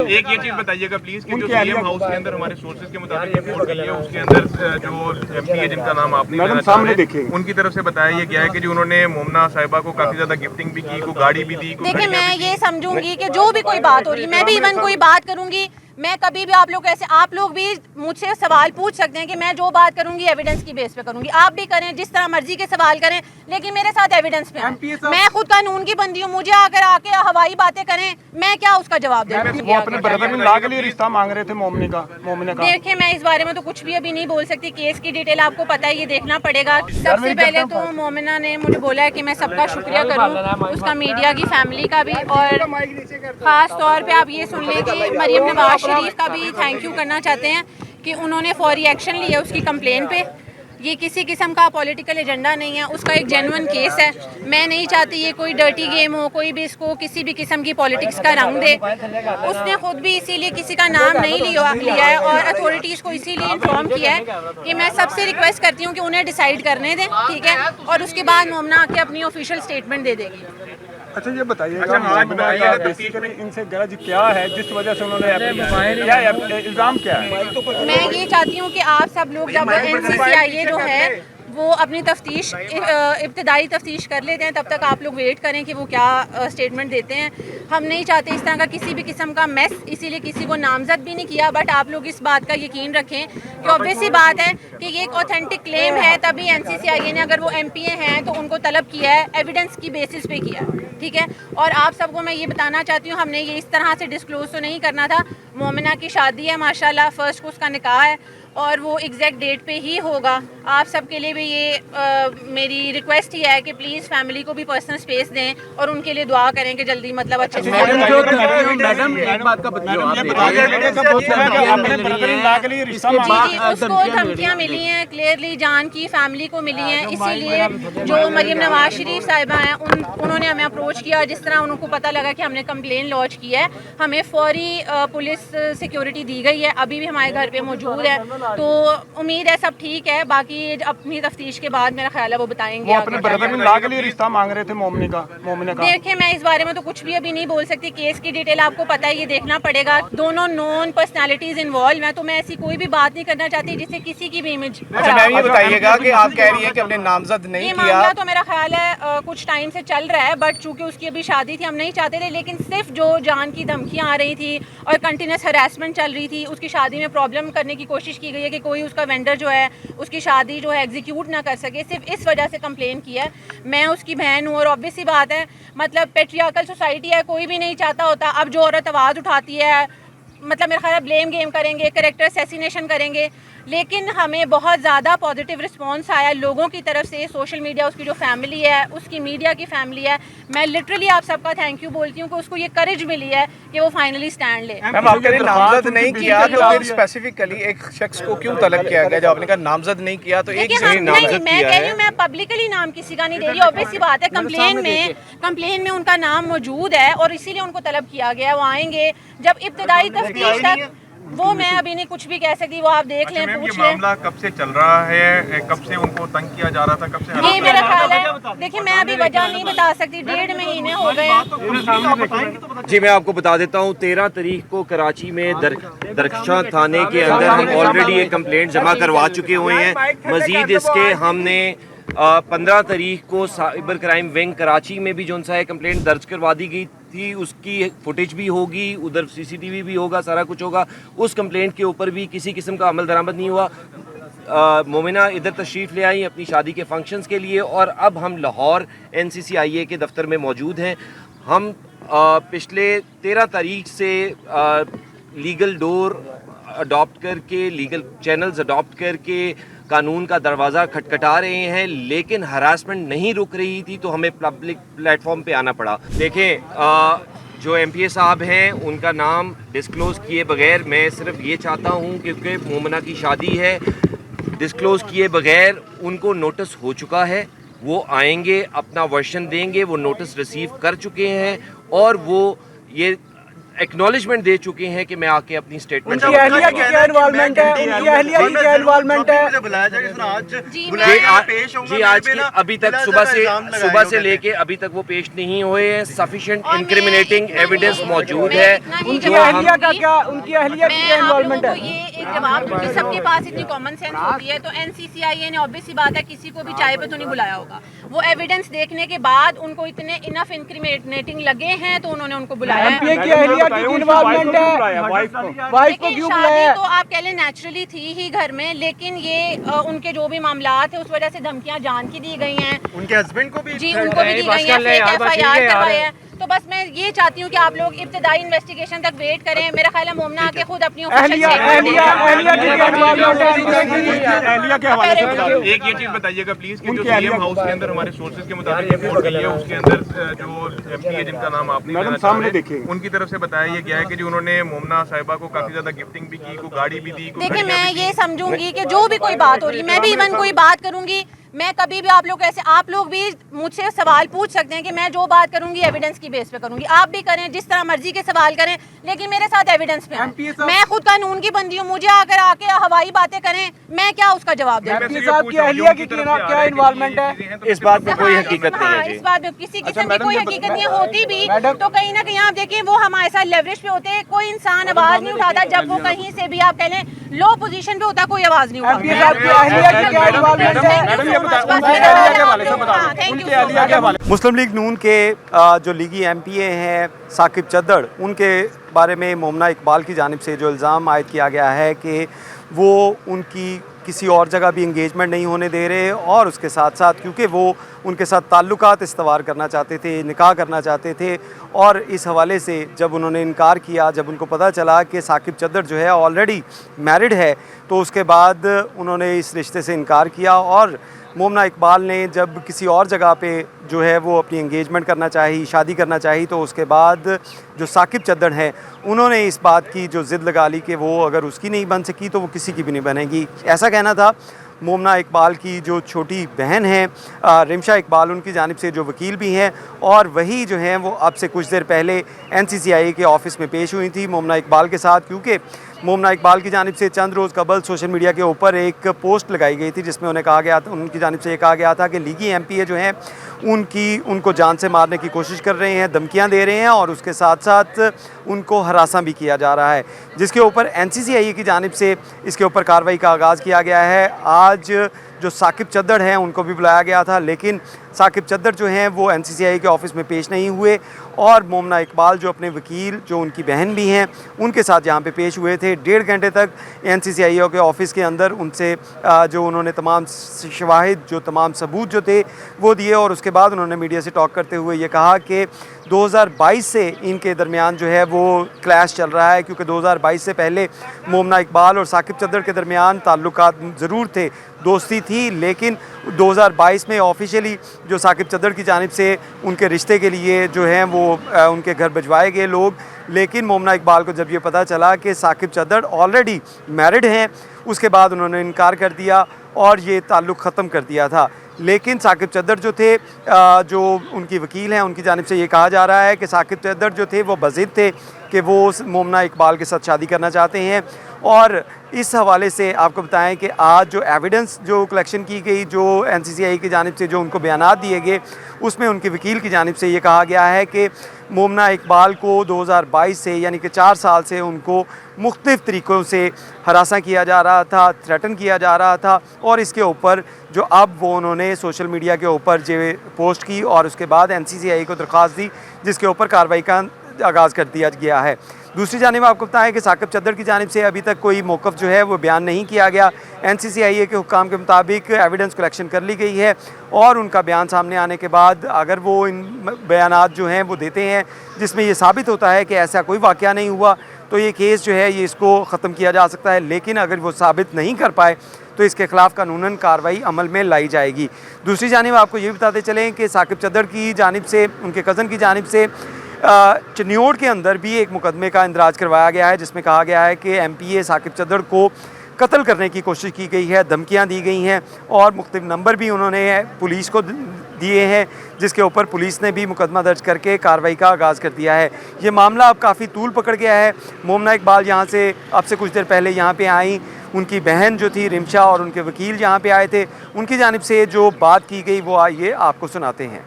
एक ये चीज बताइएगा प्लीज कि जो सीएम हाउस के अंदर हमारे सोर्सेज के मुताबिक रिपोर्ट गई है उसके अंदर जो एमपी है जिनका नाम आपने मैडम सामने देखिए, उनकी तरफ से बताया ये गया है कि जो उन्होंने मोमना साहिबा को काफी ज्यादा गिफ्टिंग भी की, को गाड़ी भी दी। देखिए मैं ये समझूंगी कि जो भी कोई बात हो रही है, मैं भी इवन कोई बात करूंगी, मैं कभी भी आप लोग भी मुझसे सवाल पूछ सकते हैं कि मैं जो बात करूंगी एविडेंस की बेस पे करूंगी, आप भी करें जिस तरह मर्जी के सवाल करें, लेकिन मेरे साथ एविडेंस पे आए। मैं खुद कानून की बंदी हूँ, मुझे आके हवाई बातें करें, मैं क्या उसका जवाब दूं? वो अपने ब्रदर इन लॉ के लिए रिश्ता मांग रहे थे मोमिना का। देखिए मैं इस बारे में तो कुछ भी अभी नहीं बोल सकती, केस की डिटेल आपको पता है, ये देखना पड़ेगा। सबसे पहले तो मोमिना ने मुझे बोला है कि मैं सबका शुक्रिया करूँ, उसका मीडिया की फैमिली का भी, और खास तौर पे आप ये सुन लें कि मरियम नवाज शरीफ का भी थैंक यू करना चाहते हैं कि उन्होंने फौरी एक्शन लिया उसकी कंप्लेन पे। ये किसी किस्म का पॉलिटिकल एजेंडा नहीं है, उसका एक जेन्युइन केस है। मैं नहीं चाहती ये कोई डर्टी गेम हो, कोई भी इसको किसी भी किस्म की पॉलिटिक्स का रंग दे। उसने खुद भी इसीलिए किसी का नाम नहीं लिया है और अथॉरिटीज़ को इसीलिए इन्फॉर्म किया है कि मैं सबसे रिक्वेस्ट करती हूँ कि उन्हें डिसाइड करने दें, ठीक है, और उसके बाद मोमना आके अपनी ऑफिशियल स्टेटमेंट दे देगी। अच्छा ये बताइएगा बेसिकली इनसे गरज क्या है जिस वजह से उन्होंने इल्जाम क्या है? मैं ये चाहती हूँ कि आप सब लोग जब NCCIA जो है वो अपनी तफ्तीश इब्तदाई तफ्तीश कर लेते हैं, तब तक आप लोग वेट करें कि वो क्या स्टेटमेंट देते हैं। हम नहीं चाहते इस तरह का किसी भी किस्म का मेस, इसीलिए किसी को नामजद भी नहीं किया। बट आप लोग इस बात का यकीन रखें कि ऑब्वियस सी बात है कि ये एक ऑथेंटिक क्लेम है, तभी NCCIA ने, अगर वो MPA हैं तो उनको तलब किया है, एविडेंस की बेसिस पे किया है, ठीक है। और आप सबको मैं ये बताना चाहती हूँ, हमने ये इस तरह से डिस्क्लोज तो नहीं करना था। मोमिना की शादी है माशाल्लाह, फर्स्ट को उसका निकाह है और वो एग्जैक्ट डेट पे ही होगा। आप सबके लिए भी ये मेरी रिक्वेस्ट ही है कि प्लीज़ फैमिली को भी पर्सनल स्पेस दें और उनके लिए दुआ करें कि जल्दी मतलब अच्छे से। मैडम एक बात का उसको धमकियाँ मिली हैं क्लियरली, जान की फैमिली को मिली हैं, इसीलिए जो मरियम नवाज शरीफ साहिबा हैं उन्होंने हमें अप्रोच किया। जिस तरह उनको पता लगा कि हमने कंप्लेन लॉन्च किया है, हमें फौरी पुलिस सिक्योरिटी दी गई है, अभी भी हमारे घर पे मौजूद है। तो उम्मीद है सब ठीक है, बाकी अपनी तफ्तीश के बाद मेरा ख्याल है वो बताएंगे। वो अपने ब्रदर इन लॉ के लिए रिश्ता मांग रहे थे मोमिना का। देखिए मैं इस बारे में तो कुछ भी अभी नहीं बोल सकती, केस की डिटेल आपको पता है, ये देखना पड़ेगा। दोनों नॉन पर्सनालिटीज इन्वॉल्व हैं, तो मैं ऐसी कोई भी बात नहीं करना चाहती जिससे किसी की भी इमेज। अच्छा मैम ये बताइएगा कि आप कह रही हैं कि हमने नामजद नहीं ये किया, मामला तो मेरा ख्याल है कुछ टाइम से चल रहा है, बट चूंकि उसकी अभी शादी थी हम नहीं चाहते थे, लेकिन सिर्फ जो जान की धमकियाँ आ रही थी और कंटिन्यूस हरासमेंट चल रही थी, उसकी शादी में प्रॉब्लम करने की कोशिश की गई है कि कोई उसका वेंडर जो है उसकी शादी जो है एग्जीक्यूट ना कर सके, सिर्फ इस वजह से कंप्लेन किया है। मैं उसकी बहन हूँ और ऑब्वियस सी बात है, मतलब पेट्रियार्कल सोसाइटी है, कोई भी नहीं चाहता होता। अब जो औरत आवाज़ उठाती है, मतलब मेरा ख्याल है ब्लेम गेम करेंगे, कैरेक्टर असैसिनेशन करेंगे, लेकिन हमें बहुत ज़्यादा पॉजिटिव रिस्पांस आया लोगों की तरफ से। सोशल मीडिया, उसकी जो फैमिली है, उसकी मीडिया की फैमिली है, मैं लिटरली आप सबका थैंक यू बोलती हूँ कि उसको ये करेज मिली है कि वो फाइनली स्टैंड ले। मैम आपने नामजद नहीं किया तो फिर स्पेसिफिकली एक शख्स को क्यों तलब किया गया? जब आपने कहा नामजद नहीं किया तो एक मैं कह रही हूँ, मैं पब्लिकली नाम किसी का नहीं दे रही, ऑब्वियस सी बात है। कंप्लेन में उनका नाम मौजूद है और इसीलिए उनको तलब किया गया। वो आएंगे जब इब्तदाई तफ्तीश तक, वो मैं अभी नहीं कुछ भी कह सकती, वो आप देख लें, पूछ लें। मामला कब से चल रहा है, कब से उनको तंग किया जा रहा था, कब से? ये मेरा ख्याल है, देखिए मैं अभी वजह नहीं बता सकती, 1.5 महीने हो गए। जी मैं आपको बता देता हूँ, 13 तारीख को कराची में दरख्शां थाने के अंदर हम ऑलरेडी एक कंप्लेंट जमा करवा चुके हुए हैं। मजीद इसके हमने 15 तारीख को साइबर क्राइम विंग कराची में भी जो सा है कंप्लेंट दर्ज करवा दी गई थी, उसकी फुटेज भी होगी, उधर CCTV भी होगा, सारा कुछ होगा। उस कंप्लेंट के ऊपर भी किसी किस्म का अमल दरामद नहीं हुआ। मोमिना इधर तशरीफ़ ले आई अपनी शादी के फंक्शंस के लिए और अब हम लाहौर NCCIA के दफ्तर में मौजूद हैं। हम पिछले 13 तारीख से लीगल डोर अडॉप्ट करके, लीगल चैनल्स अडॉप्ट करके कानून का दरवाज़ा खटखटा रहे हैं, लेकिन हरासमेंट नहीं रुक रही थी तो हमें पब्लिक प्लेटफॉर्म पे आना पड़ा। देखें जो MPA साहब हैं उनका नाम डिस्क्लोज़ किए बगैर, मैं सिर्फ ये चाहता हूँ क्योंकि मोमिना की शादी है, डिस्क्लोज़ किए बगैर उनको नोटिस हो चुका है, वो आएंगे अपना वर्शन देंगे, वो नोटिस रिसीव कर चुके हैं और वो ये एक्नॉलेजमेंट दे चुके हैं कि मैं आके अपनी स्टेटमेंट उनकी अहलिया की क्या इन्वॉल्वमेंट है, उनकी अहलिया की क्या इन्वॉल्वमेंट है? बुलाया जाएगा सर आज जी आज की अभी तक सुबह से लेके अभी तक वो पेश नहीं हुए हैं। सफिशिएंट इंक्रिमिनेटिंग एविडेंस मौजूद है। उनकी अहलिया का क्या, उनकी अहलिया की क्या इन्वॉल्वमेंट है? ये एक जवाब दूंगी, सबके पास इतनी कॉमन सेंस होती है, तो एनसीसीआईए ने ऑब्वियस सी बात है किसी को भी चाय पे तो नहीं बुलाया होगा। वो एविडेंस देखने के बाद उनको इतने इनफ इंक्रिमिनेटिंग लगे हैं तो उन्होंने उनको बुलाया है। एमपीए की अहलिया की इन्वॉल्वमेंट है, वाइफ को क्यों बुलाया? शादी तो आप कह लें नेचुरली थी ही घर में, लेकिन ये उनके जो भी मामलात है उस वजह से धमकियां जान की दी गई हैं। उनके हस्बैंड को भी जी उनको भी दी गई है, फेक एफआईआर करवाए हैं। तो बस मैं ये चाहती हूँ कि आप लोग इब्तिदाई इन्वेस्टिगेशन तक वेट करें। मेरा ख्याल है मोमना आके खुद अपनी अहलिया की क्या इन्वॉल्वमेंट है? अहलिया के हवाले से बता दो। एक ये चीज बताइएगा प्लीज कि जो सीएम हाउस के अंदर हमारे सोर्सेज के मुताबिक रिपोर्ट गई है उसके अंदर जो एमपीए जिनका नाम आपने मैडम सामने देखिए, उनकी तरफ से बताया ये गया है कि जो उन्होंने मोमना साहिबा को काफी ज्यादा गिफ्टिंग भी की, को गाड़ी भी दी। देखिए मैं ये समझूंगी कि जो भी कोई बात हो रही, मैं भी इवन कोई बात करूंगी, मैं कभी भी आप लोग ऐसे आप लोग भी मुझसे सवाल पूछ सकते हैं कि मैं जो बात करूंगी एविडेंस की बेस पे करूंगी। आप भी करें, जिस तरह मर्जी के सवाल करें, लेकिन मेरे साथ एविडेंस पे आएं। मैं खुद कानून की बंदी हूँ, मुझे आके हवाई बातें करें, मैं क्या उसका जवाब दूं? एमपी साहब की अहलिया की क्या इन्वॉल्वमेंट है? इस बात में कोई हकीकत नहीं है जी। इस बात में किसी किस्म की कोई हकीकत नहीं होती भी तो कहीं ना कहीं आप देखिए वो हमारे साथ लेवरेज पे होते हैं। कोई इंसान आवाज नहीं उठाता जब वो कहीं से भी आप कह लें लो पोजीशन पे होता, कोई आवाज नहीं एमपी साहब की अहलिया की क्या इन्वॉल्वमेंट है? मुस्लिम लीग नून के जो लीगी एमपीए हैं साकिब चद्दड़, उनके बारे में मोमना इकबाल की जानिब से जो इल्ज़ाम आयद किया गया है कि वो उनकी किसी और जगह भी इंगेजमेंट नहीं होने दे रहे, और उसके साथ साथ क्योंकि वो उनके साथ ताल्लुकात इस्तवार करना चाहते थे, निकाह करना चाहते थे, और इस हवाले से जब उन्होंने इनकार किया, जब उनको पता चला कि साकिब चद्दड़ जो है ऑलरेडी मैरिड है, तो उसके बाद उन्होंने इस रिश्ते से इनकार किया। और मोमना इकबाल ने जब किसी और जगह पे जो है वो अपनी एंगेजमेंट करना चाही, शादी करना चाही, तो उसके बाद जो साकिब चद्दड़ है उन्होंने इस बात की जो ज़िद लगा ली कि वो अगर उसकी नहीं बन सकी तो वो किसी की भी नहीं बनेगी। ऐसा कहना था। मोमना इकबाल की जो छोटी बहन है रिमशा इकबाल, उनकी जानिब से जो वकील भी हैं, और वही जो हैं वो अब से कुछ देर पहले एनसीसीआई के ऑफ़िस में पेश हुई थी मोमना इकबाल के साथ, क्योंकि मोमना इकबाल की जानिब से चंद रोज़ कबल सोशल मीडिया के ऊपर एक पोस्ट लगाई गई थी जिसमें उन्हें कहा गया था, उनकी जानिब से ये कहा गया था कि लीगी एमपीए जो हैं उनको जान से मारने की कोशिश कर रहे हैं, धमकियां दे रहे हैं, और उसके साथ साथ उनको हरासा भी किया जा रहा है, जिसके ऊपर एनसीसीआई की जानिब से इसके ऊपर कार्रवाई का आगाज़ किया गया है। आज जो साकिब चद्दड़ हैं उनको भी बुलाया गया था, लेकिन साकिब चद्दड़ जो हैं वो एनसीसीआई के ऑफ़िस में पेश नहीं हुए, और मोमना इकबाल जो अपने वकील जो उनकी बहन भी हैं उनके साथ यहाँ पे पेश हुए थे। 1.5 घंटे तक एनसीसीआई के ऑफ़िस के अंदर उनसे जो उन्होंने तमाम शवाहिद, जो तमाम सबूत जो थे वो दिए, और उसके बाद उन्होंने मीडिया से टॉक करते हुए ये कहा कि 2022 से इनके दरमियान जो है वो क्लैश चल रहा है, क्योंकि 2022 से पहले मोमना इकबाल और साकिब चद्दड़ के दरमियान ताल्लुकात ज़रूर थे, दोस्ती थी, लेकिन 2022 में ऑफिशियली जो साकिब चद्दड़ की जानिब से उनके रिश्ते के लिए जो हैं वो उनके घर भिजवाए गए लोग, लेकिन मोमना इकबाल को जब ये पता चला कि साकिब चद्दड़ ऑलरेडी मैरिड हैं, उसके बाद उन्होंने इनकार कर दिया और ये ताल्लुक़ ख़त्म कर दिया था। लेकिन साकिब चद्दड़ जो थे, जो उनकी वकील हैं, उनकी जानिब से ये कहा जा रहा है कि साकिब चद्दड़ जो थे वो बज़िद थे कि वो मोमना इकबाल के साथ शादी करना चाहते हैं। और इस हवाले से आपको बताएं कि आज जो एविडेंस जो कलेक्शन की गई, जो एनसीसीआई की जानिब से जो उनको बयानात दिए गए, उसमें उनके वकील की जानिब से ये कहा गया है कि मोमना इकबाल को 2022 से यानी कि 4 साल से उनको मुख्तलिफ़ तरीक़ों से हरासा किया जा रहा था, थ्रेटन किया जा रहा था, और इसके ऊपर जो अब वो उन्होंने सोशल मीडिया के ऊपर जो पोस्ट की और उसके बाद एनसीसीआई को दरख्वास्त दी, जिसके ऊपर कार्रवाई का आगाज़ कर दिया गया है। दूसरी जानिब आपको बताएं कि साकिब चद्दड़ की जानिब से अभी तक कोई मौक़िफ़ जो है वो बयान नहीं किया गया। एनसीसीआई के हुक्काम के मुताबिक एविडेंस कलेक्शन कर ली गई है, और उनका बयान सामने आने के बाद अगर वो इन बयानात जो हैं वो देते हैं जिसमें ये साबित होता है कि ऐसा कोई वाक़या नहीं हुआ, तो ये केस जो है ये इसको ख़त्म किया जा सकता है। लेकिन अगर वो साबित नहीं कर पाए तो इसके ख़िलाफ़ कानूनन कार्रवाई अमल में लाई जाएगी। दूसरी जानिब आपको ये बताते चलें कि साकिब चद्दड़ की जानिब से, उनके कज़न की जानिब से चनियोड़ के अंदर भी एक मुकदमे का इंदराज करवाया गया है, जिसमें कहा गया है कि एमपीए साकिब चद्दड़ को कत्ल करने की कोशिश की गई है, धमकियां दी गई हैं और मुख्तलिफ नंबर भी उन्होंने पुलिस को दिए हैं, जिसके ऊपर पुलिस ने भी मुकदमा दर्ज करके कार्रवाई का आगाज़ कर दिया है। ये मामला अब काफ़ी तूल पकड़ गया है। मोमना इकबाल यहाँ से अब से कुछ देर पहले यहाँ पे आई, उनकी बहन जो थी रिमशा और उनके वकील यहाँ पे आए थे, उनकी जानिब से जो बात की गई वो आइए आपको सुनाते हैं।